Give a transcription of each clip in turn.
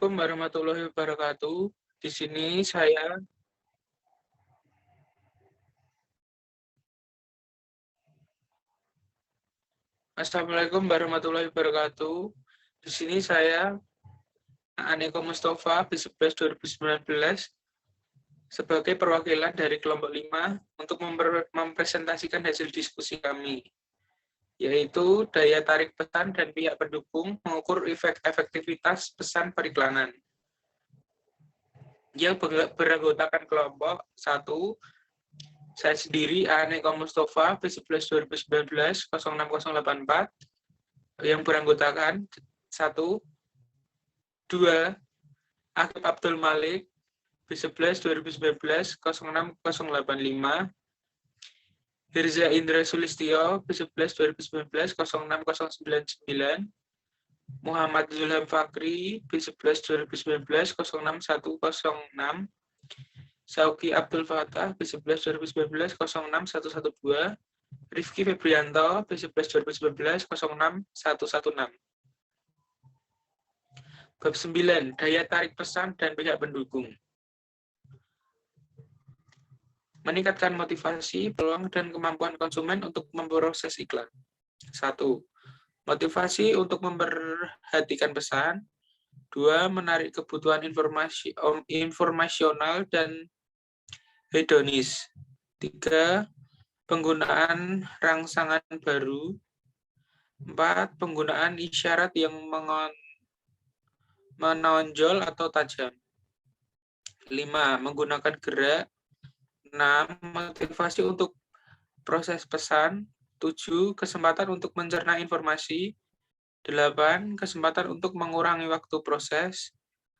Assalamualaikum warahmatullahi wabarakatuh. Di sini saya Assalamualaikum warahmatullahi wabarakatuh. Di sini saya Aneko Mustafa B11 2019 sebagai perwakilan dari kelompok 5 untuk mempresentasikan hasil diskusi kami, yaitu daya tarik pesan dan pihak pendukung mengukur efektivitas pesan periklanan. Yang beranggotakan kelompok 1, saya sendiri Aneko Mustafa B11 2019 06084 yang beranggotakan 1, 2, Akib Abdul Malik B11 2019 06085, Hirza Indra Sulistyo B11 2019 06099, Muhammad Zulham Fakri B11 2019 06106, Sauki Abdul Fatah B11 2019 06112, Rifki Febrianto B11 2019 06116. Bab 9, daya tarik pesan dan pihak pendukung. Meningkatkan motivasi, peluang, dan kemampuan konsumen untuk memproses iklan. 1. Motivasi untuk memperhatikan pesan. 2. Menarik kebutuhan informasional dan hedonis. 3. Penggunaan rangsangan baru. 4. Penggunaan isyarat yang menonjol atau tajam. 5. Menggunakan gerak. 6. Motivasi untuk proses pesan. 7. Kesempatan untuk mencerna informasi. 8. Kesempatan untuk mengurangi waktu proses.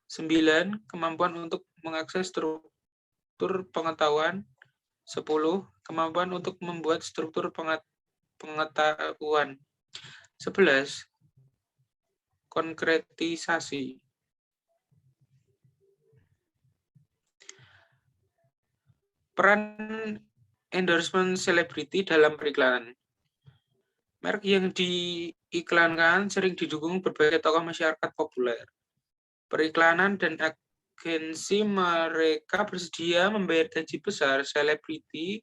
9. Kemampuan untuk mengakses struktur pengetahuan. 10. Kemampuan untuk membuat struktur pengetahuan. 11. Konkretisasi. Peran endorsement selebriti dalam periklanan. Merek yang diiklankan sering didukung berbagai tokoh masyarakat populer. Periklanan dan agensi mereka bersedia membayar gaji besar selebriti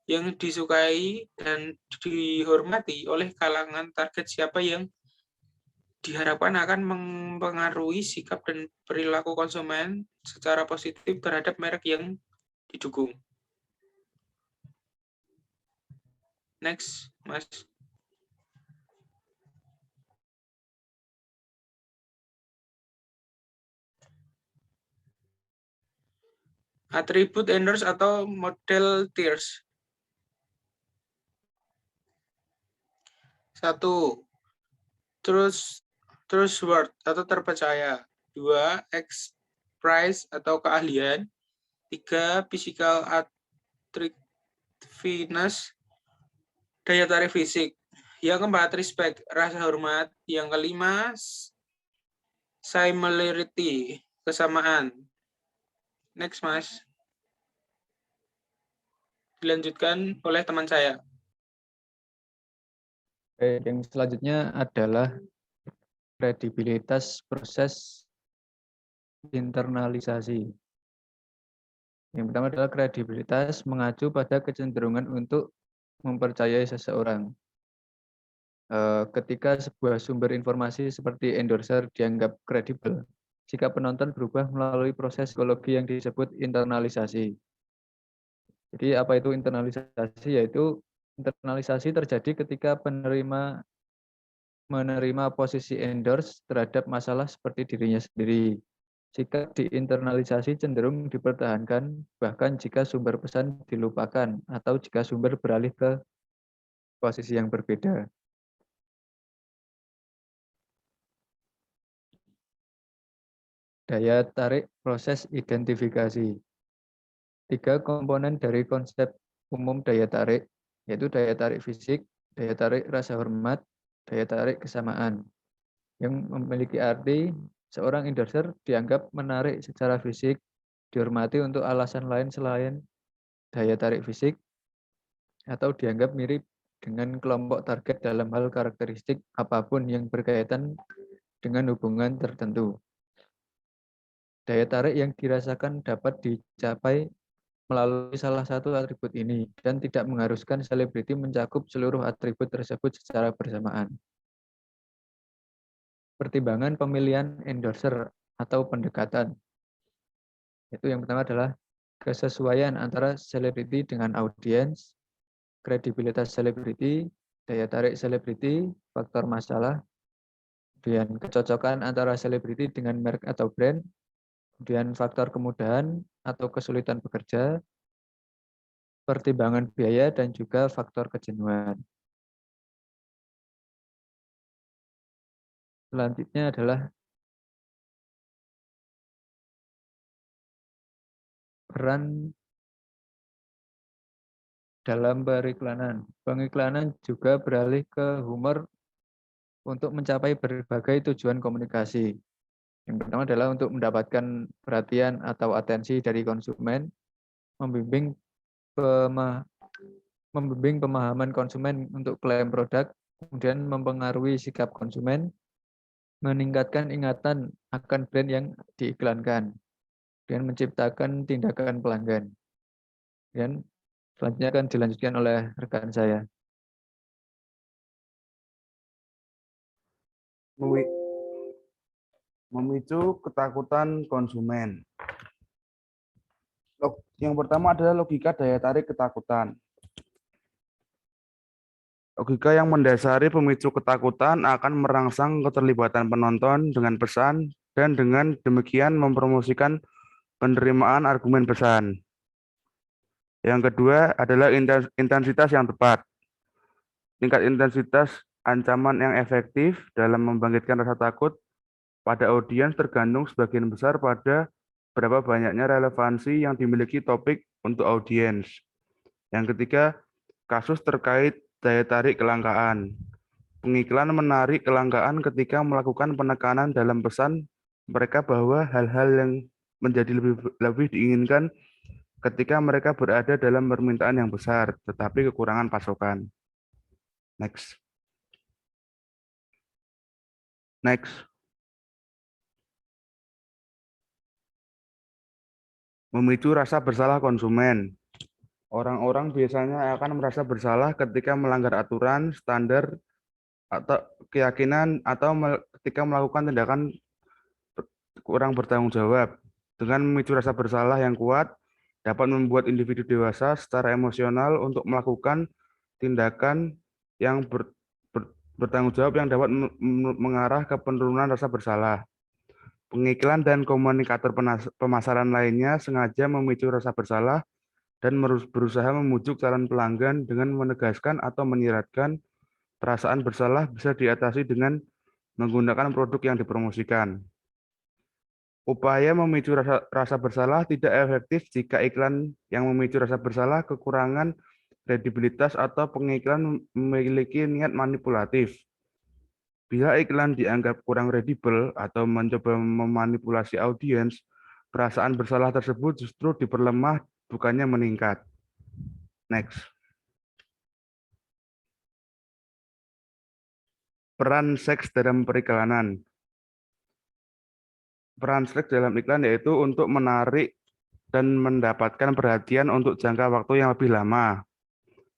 yang disukai dan dihormati oleh kalangan target siapa yang diharapkan akan mempengaruhi sikap dan perilaku konsumen secara positif terhadap merek yang didukung. Next, Mas. Atribut endorse atau model tiers. 1. Trustworthy atau terpercaya. 2. Expertise atau keahlian. 3. Physical attractiveness, daya tarik fisik. Yang keempat, respect, rasa hormat. Yang kelima, similarity, kesamaan. Next, Mas. Dilanjutkan oleh teman saya. Yang selanjutnya adalah kredibilitas proses internalisasi. Yang pertama adalah kredibilitas mengacu pada kecenderungan untuk mempercayai seseorang. Ketika sebuah sumber informasi seperti endorser dianggap kredibel, jika penonton berubah melalui proses psikologi yang disebut internalisasi. Jadi apa itu internalisasi? Yaitu internalisasi terjadi ketika penerima menerima posisi endorse terhadap masalah seperti dirinya sendiri. Sikap diinternalisasi cenderung dipertahankan bahkan jika sumber pesan dilupakan atau jika sumber beralih ke posisi yang berbeda. Daya tarik proses identifikasi. 3 komponen dari konsep umum daya tarik, yaitu daya tarik fisik, daya tarik rasa hormat, daya tarik kesamaan. Yang memiliki arti seorang endorser dianggap menarik secara fisik, dihormati untuk alasan lain selain daya tarik fisik, atau dianggap mirip dengan kelompok target dalam hal karakteristik apapun yang berkaitan dengan hubungan tertentu. Daya tarik yang dirasakan dapat dicapai melalui salah satu atribut ini dan tidak mengharuskan selebriti mencakup seluruh atribut tersebut secara bersamaan. Pertimbangan pemilihan endorser atau pendekatan. Itu yang pertama adalah kesesuaian antara selebriti dengan audiens, kredibilitas selebriti, daya tarik selebriti, faktor masalah, kemudian kecocokan antara selebriti dengan merek atau brand, kemudian faktor kemudahan atau kesulitan bekerja, pertimbangan biaya, dan juga faktor kejenuhan. Selanjutnya adalah peran dalam periklanan. Pengiklanan juga beralih ke humor untuk mencapai berbagai tujuan komunikasi. Yang pertama adalah untuk mendapatkan perhatian atau atensi dari konsumen, membimbing pemahaman konsumen untuk klaim produk, kemudian mempengaruhi sikap konsumen, meningkatkan ingatan akan brand yang diiklankan, dan menciptakan tindakan pelanggan. Dan selanjutnya akan dilanjutkan oleh rekan saya. Memicu ketakutan konsumen. Yang pertama adalah logika daya tarik ketakutan. Logika yang mendasari pemicu ketakutan akan merangsang keterlibatan penonton dengan pesan dan dengan demikian mempromosikan penerimaan argumen pesan. Yang kedua adalah intensitas yang tepat. Tingkat intensitas ancaman yang efektif dalam membangkitkan rasa takut pada audiens tergantung sebagian besar pada berapa banyaknya relevansi yang dimiliki topik untuk audiens. Yang ketiga, kasus terkait daya tarik kelangkaan. Pengiklan menarik kelangkaan ketika melakukan penekanan dalam pesan mereka bahwa hal-hal yang menjadi lebih diinginkan ketika mereka berada dalam permintaan yang besar, tetapi kekurangan pasokan. Next. Memicu rasa bersalah konsumen. Orang-orang biasanya akan merasa bersalah ketika melanggar aturan, standar, atau keyakinan, atau ketika melakukan tindakan kurang bertanggung jawab. Dengan memicu rasa bersalah yang kuat, dapat membuat individu dewasa secara emosional untuk melakukan tindakan yang bertanggung jawab yang dapat mengarah ke penurunan rasa bersalah. Pengiklan dan komunikator pemasaran lainnya sengaja memicu rasa bersalah dan berusaha memujuk calon pelanggan dengan menegaskan atau menyiratkan perasaan bersalah bisa diatasi dengan menggunakan produk yang dipromosikan. Upaya memicu rasa bersalah tidak efektif jika iklan yang memicu rasa bersalah kekurangan kredibilitas atau pengiklan memiliki niat manipulatif. Bila iklan dianggap kurang kredibel atau mencoba memanipulasi audiens, perasaan bersalah tersebut justru diperlemah bukannya meningkat. Next. Peran seks dalam periklanan. Peran seks dalam iklan yaitu untuk menarik dan mendapatkan perhatian untuk jangka waktu yang lebih lama.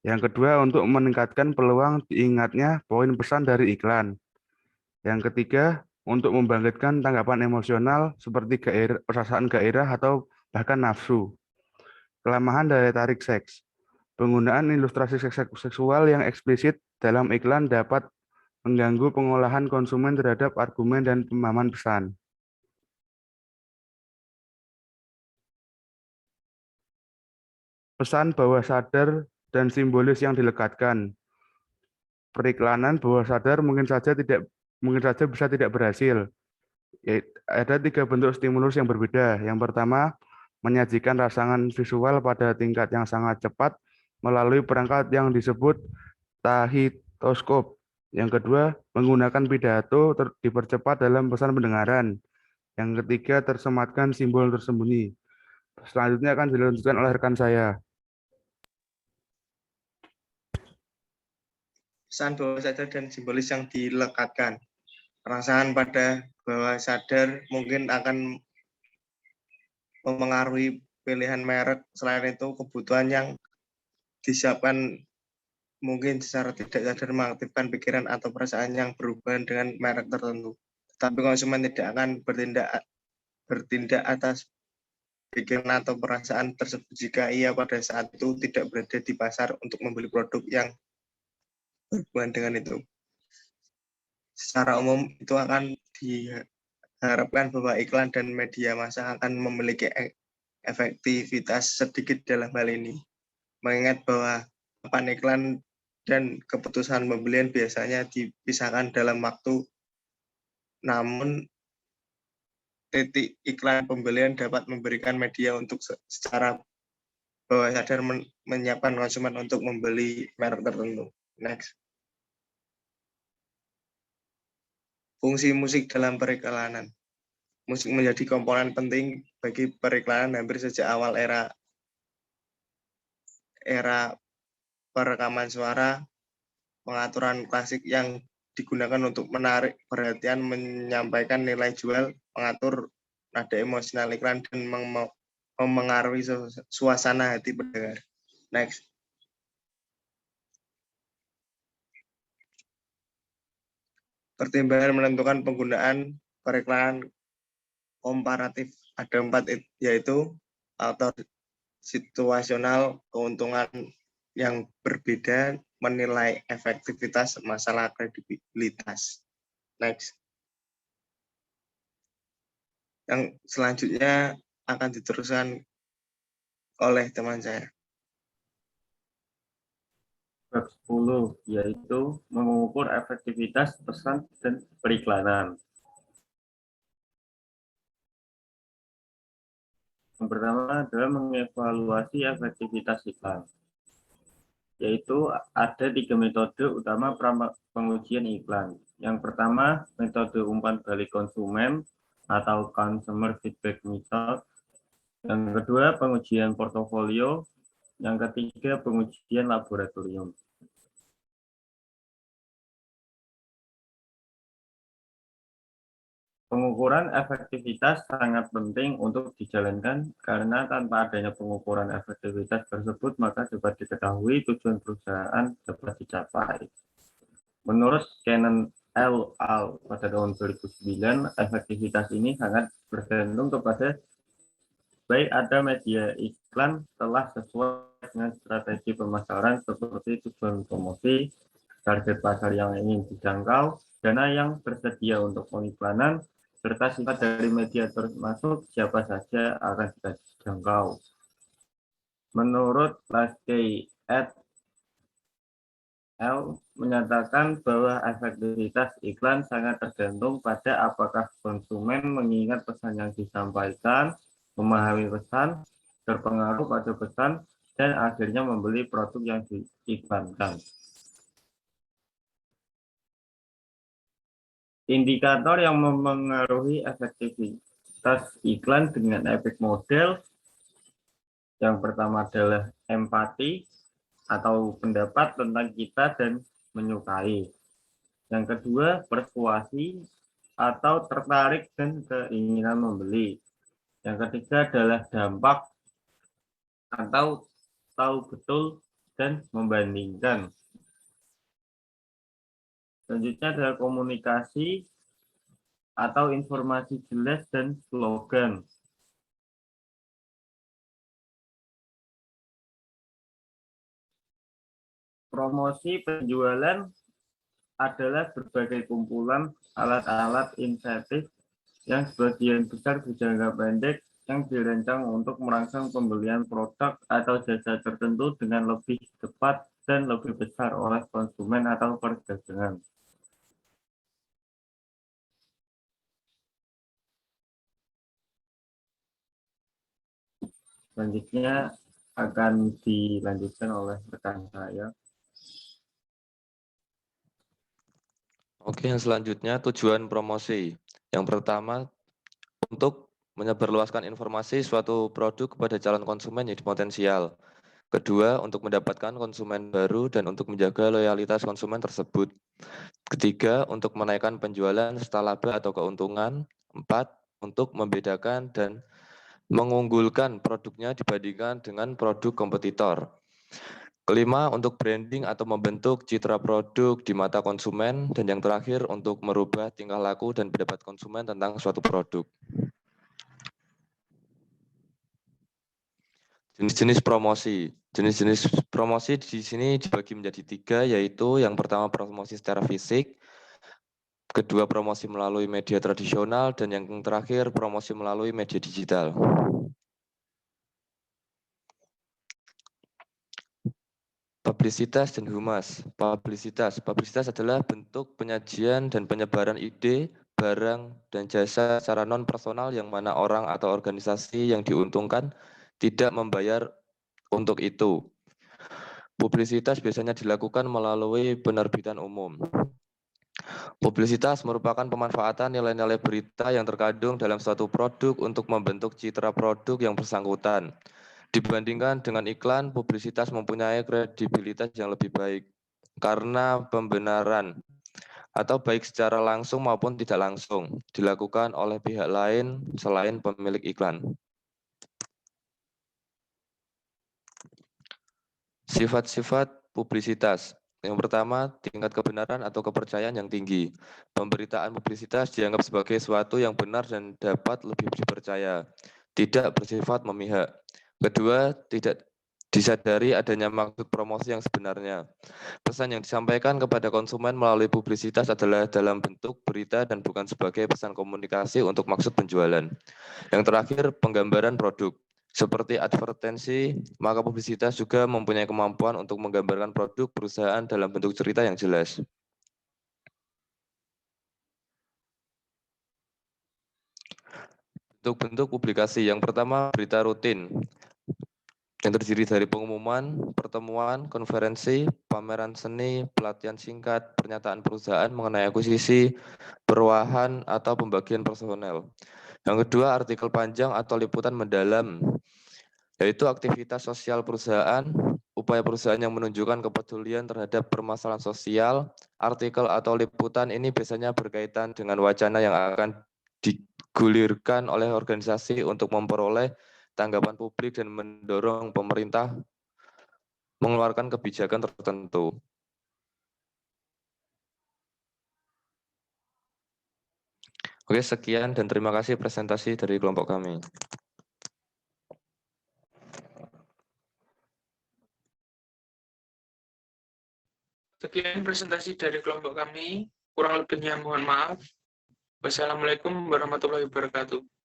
Yang kedua, untuk meningkatkan peluang diingatnya poin pesan dari iklan. Yang ketiga, untuk membangkitkan tanggapan emosional seperti perasaan gairah atau bahkan nafsu. Kelemahan daya tarik seks. Penggunaan ilustrasi seksual yang eksplisit dalam iklan dapat mengganggu pengolahan konsumen terhadap argumen dan pemahaman pesan. Pesan bawah sadar dan simbolis yang dilekatkan. Periklanan bawah sadar mungkin saja bisa tidak berhasil. Ada 3 bentuk stimulus yang berbeda. Yang pertama, menyajikan rangsangan visual pada tingkat yang sangat cepat melalui perangkat yang disebut tahitoskop. Yang kedua, menggunakan pidato dipercepat dalam pesan pendengaran. Yang ketiga, tersematkan simbol tersembunyi. Selanjutnya akan dilanjutkan oleh rekan saya. Pesan bawah sadar dan simbolis yang dilekatkan. Rangsangan pada bawah sadar mungkin akan memengaruhi pilihan merek. Selain itu, kebutuhan yang disiapkan mungkin secara tidak sadar mengaktifkan pikiran atau perasaan yang berhubungan dengan merek tertentu. Tapi konsumen tidak akan bertindak atas pikiran atau perasaan tersebut jika ia pada saat itu tidak berada di pasar untuk membeli produk yang berhubungan dengan itu. Secara umum itu akan diharapkan bahwa iklan dan media massa akan memiliki efektivitas sedikit dalam hal ini. Mengingat bahwa papan iklan dan keputusan pembelian biasanya dipisahkan dalam waktu, namun titik iklan pembelian dapat memberikan media untuk secara bawah sadar menyiapkan konsumen untuk membeli merek tertentu. Next. Fungsi musik dalam periklanan. Musik menjadi komponen penting bagi periklanan hampir sejak awal era perekaman suara. Pengaturan klasik yang digunakan untuk menarik perhatian, menyampaikan nilai jual, mengatur nada emosional iklan, dan memengaruhi suasana hati pendengar. Next. Pertimbangan menentukan penggunaan periklanan komparatif. Ada 4, yaitu faktor situasional, keuntungan yang berbeda, menilai efektivitas, masalah kredibilitas. Next. Yang selanjutnya akan diteruskan oleh teman saya. Bab 10, yaitu mengukur efektivitas pesan dan periklanan. Yang pertama adalah mengevaluasi efektivitas iklan, yaitu ada 3 metode utama pengujian iklan. Yang pertama, metode umpan balik konsumen atau consumer feedback method. Yang kedua, pengujian portofolio. Yang ketiga, pengujian laboratorium. Pengukuran efektivitas sangat penting untuk dijalankan karena tanpa adanya pengukuran efektivitas tersebut maka dapat diketahui tujuan perusahaan dapat dicapai. Menurut Canon et al. Pada tahun 2009, efektivitas ini sangat bergantung kepada baik ada media iklan telah sesuai dengan strategi pemasaran seperti tujuan promosi, target pasar yang ingin dijangkau, dana yang tersedia untuk pengiklanan, serta sifat dari media termasuk siapa saja akan kita jangkau. Menurut Laskey et al. Menyatakan bahwa efektivitas iklan sangat tergantung pada apakah konsumen mengingat pesan yang disampaikan, memahami pesan, terpengaruh pada pesan, dan akhirnya membeli produk yang diiklankan. Indikator yang memengaruhi efektivitas iklan dengan efek model, yang pertama adalah empati atau pendapat tentang kita dan menyukai. Yang kedua, persuasi atau tertarik dan keinginan membeli. Yang ketiga adalah dampak atau tahu betul dan membandingkan. Selanjutnya adalah komunikasi atau informasi jelas dan slogan. Promosi penjualan adalah berbagai kumpulan alat-alat insentif yang sebagian besar berjangka pendek yang dirancang untuk merangsang pembelian produk atau jasa tertentu dengan lebih cepat dan lebih besar oleh konsumen atau perdagangan. Selanjutnya akan dilanjutkan oleh rekan saya. Oke, yang selanjutnya tujuan promosi. Yang pertama, untuk menyebarluaskan informasi suatu produk kepada calon konsumen yang potensial. Kedua, untuk mendapatkan konsumen baru dan untuk menjaga loyalitas konsumen tersebut. Ketiga, untuk menaikkan penjualan serta laba atau keuntungan. 4, untuk membedakan dan mengunggulkan produknya dibandingkan dengan produk kompetitor. Kelima, untuk branding atau membentuk citra produk di mata konsumen. Dan yang terakhir, untuk merubah tingkah laku dan pendapat konsumen tentang suatu produk. Jenis-jenis promosi. Jenis-jenis promosi di sini dibagi menjadi 3, yaitu yang pertama promosi secara fisik, kedua promosi melalui media tradisional, dan yang terakhir promosi melalui media digital. Publisitas dan humas. Publisitas adalah bentuk penyajian dan penyebaran ide, barang, dan jasa secara non-personal yang mana orang atau organisasi yang diuntungkan tidak membayar untuk itu. Publisitas biasanya dilakukan melalui penerbitan umum. Publisitas merupakan pemanfaatan nilai-nilai berita yang terkandung dalam suatu produk untuk membentuk citra produk yang bersangkutan. Dibandingkan dengan iklan, publisitas mempunyai kredibilitas yang lebih baik karena pembenaran atau baik secara langsung maupun tidak langsung dilakukan oleh pihak lain selain pemilik iklan. Sifat-sifat publisitas. Yang pertama, tingkat kebenaran atau kepercayaan yang tinggi. Pemberitaan publisitas dianggap sebagai sesuatu yang benar dan dapat lebih dipercaya, tidak bersifat memihak. Kedua, tidak disadari adanya maksud promosi yang sebenarnya. Pesan yang disampaikan kepada konsumen melalui publisitas adalah dalam bentuk berita dan bukan sebagai pesan komunikasi untuk maksud penjualan. Yang terakhir, penggambaran produk. Seperti advertensi, maka publisitas juga mempunyai kemampuan untuk menggambarkan produk perusahaan dalam bentuk cerita yang jelas. Bentuk-bentuk publikasi. Yang pertama, berita rutin, yang terdiri dari pengumuman, pertemuan, konferensi, pameran seni, pelatihan singkat, pernyataan perusahaan mengenai akuisisi, perwahan, atau pembagian personel. Yang kedua, artikel panjang atau liputan mendalam, yaitu aktivitas sosial perusahaan, upaya perusahaan yang menunjukkan kepedulian terhadap permasalahan sosial. Artikel atau liputan ini biasanya berkaitan dengan wacana yang akan digulirkan oleh organisasi untuk memperoleh tanggapan publik dan mendorong pemerintah mengeluarkan kebijakan tertentu. Oke, sekian dan terima kasih presentasi dari kelompok kami. Sekian presentasi dari kelompok kami. Kurang lebihnya mohon maaf. Wassalamualaikum warahmatullahi wabarakatuh.